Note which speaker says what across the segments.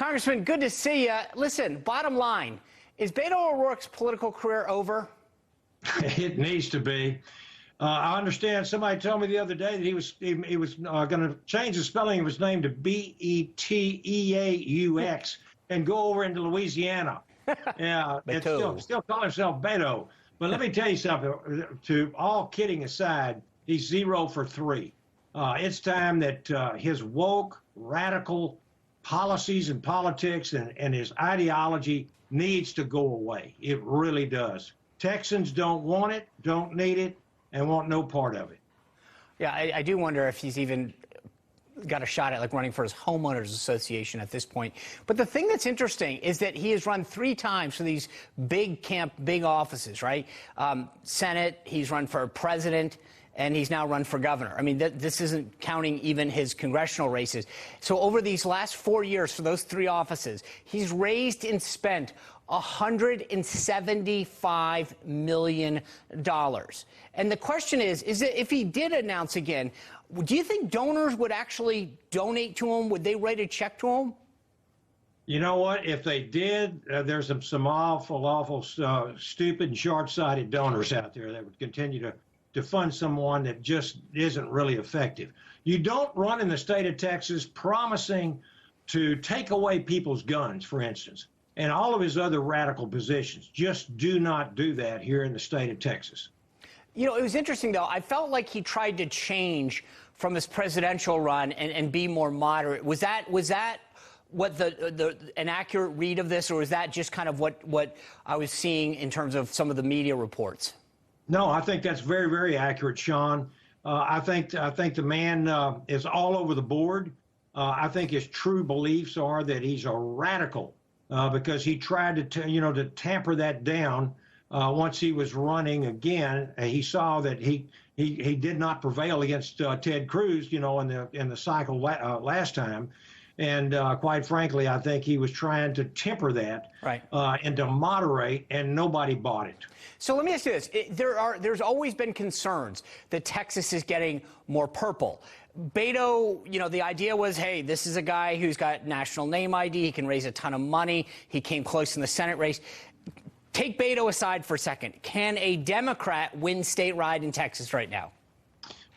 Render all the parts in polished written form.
Speaker 1: Congressman, good to see you. Listen, bottom line, is Beto O'Rourke's political career over?
Speaker 2: It needs to be. I understand somebody told me the other day that he was going to change the spelling of his name to Beteaux and go over into Louisiana. Yeah, it's still call himself Beto. But let me tell you something. To all kidding aside, he's 0 for 3. It's time that his woke, radical policies and politics and his ideology needs to go away. It really does. Texans don't want it, don't need it, and want no part of it.
Speaker 1: Yeah, I do wonder if he's even got a shot at like running for his homeowners association at this point. But the thing that's interesting is that he has run 3 times for these big offices, right? Senate, he's run for president, and he's now run for governor. I mean, this isn't counting even his congressional races. So over these last 4 years for those 3 offices, he's raised and spent $175 million. And the question is that if he did announce again, do you think donors would actually donate to him? Would they write a check to him?
Speaker 2: You know what? If they did, there's some awful, stupid and short-sighted donors out there that would continue to fund someone that just isn't really effective. You don't run in the state of Texas promising to take away people's guns, for instance, and all of his other radical positions. Just do not do that here in the state of Texas.
Speaker 1: You know, it was interesting, though. I felt like he tried to change from his presidential run and be more moderate. Was that what an accurate read of this, or was that just kind of what I was seeing in terms of some of the media reports?
Speaker 2: No, I think that's very, very accurate, Sean. I think the man is all over the board. I think his true beliefs are that he's a radical because he tried to tamper that down once he was running again. He saw that he did not prevail against Ted Cruz, in the cycle last time. And quite frankly, I think he was trying to temper that and to moderate, and nobody bought it.
Speaker 1: So let me ask you this. There's always been concerns that Texas is getting more purple. Beto, the idea was, hey, this is a guy who's got national name ID. He can raise a ton of money. He came close in the Senate race. Take Beto aside for a second. Can a Democrat win statewide in Texas right now?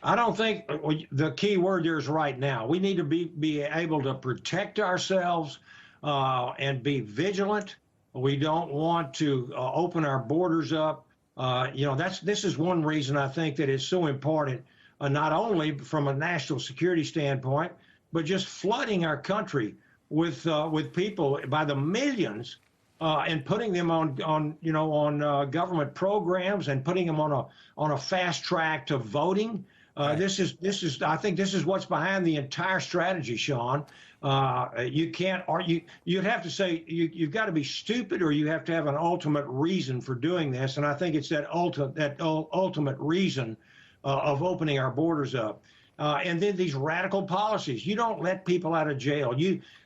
Speaker 2: I don't think the key word there is right now. We need to be able to protect ourselves and be vigilant. We don't want to open our borders up. This is one reason I think that it's so important, not only from a national security standpoint, but just flooding our country with people by the millions and putting them on government programs and putting them on a fast track to voting. I think this is what's behind the entire strategy, Sean. You can't argue. You'd have to say you've got to be stupid, or you have to have an ultimate reason for doing this. And I think it's that ultimate reason of opening our borders up. And then these radical policies. You don't let people out of jail.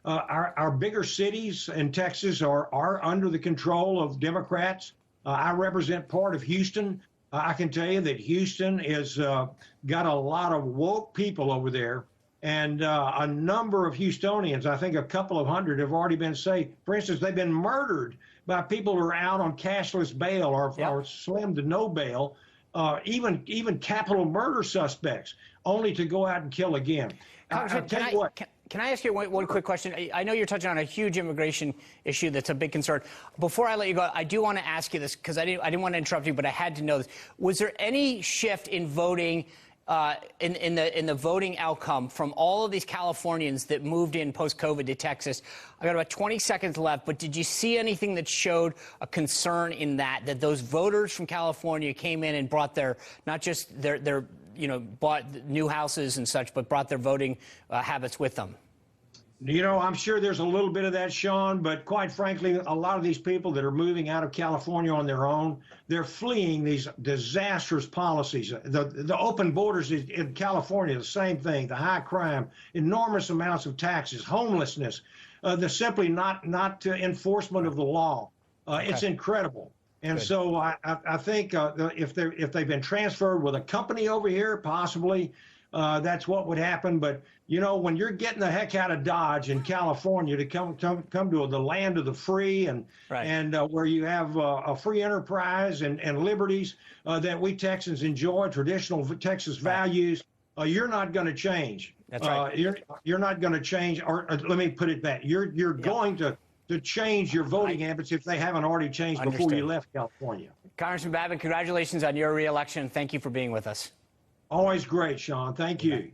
Speaker 2: Our bigger cities in Texas are under the control of Democrats. I represent part of Houston. I can tell you that Houston has got a lot of woke people over there, and a number of Houstonians, I think a couple of hundred, have already been saved. For instance, they've been murdered by people who are out on cashless bail or slim to no bail, even capital murder suspects, only to go out and kill again.
Speaker 1: Can I ask you one quick question? I know you're touching on a huge immigration issue that's a big concern. Before I let you go, I do want to ask you this because I didn't want to interrupt you, but I had to know this. Was there any shift in voting, in the voting outcome from all of these Californians that moved in post-COVID to Texas? I got about 20 seconds left, but did you see anything that showed a concern in that those voters from California came in and brought not just their bought new houses and such, but brought their voting habits with them?
Speaker 2: I'm sure there's a little bit of that, Sean, but quite frankly, a lot of these people that are moving out of California on their own, they're fleeing these disastrous policies. The open borders in California, the same thing, the high crime, enormous amounts of taxes, homelessness, the simply not enforcement of the law. It's incredible. And so I think if they've been transferred with a company over here, possibly, that's what would happen. But, you know, when you're getting the heck out of Dodge in California to come to the land of the free and where you have a free enterprise and liberties that we Texans enjoy, traditional Texas values, you're not going to change.
Speaker 1: That's right.
Speaker 2: You're not going to change, or let me put it back. You're going to change your voting habits if they haven't already changed before you left California.
Speaker 1: Congressman Babin, congratulations on your reelection. Thank you for being with us.
Speaker 2: Always great, Sean. Thank you.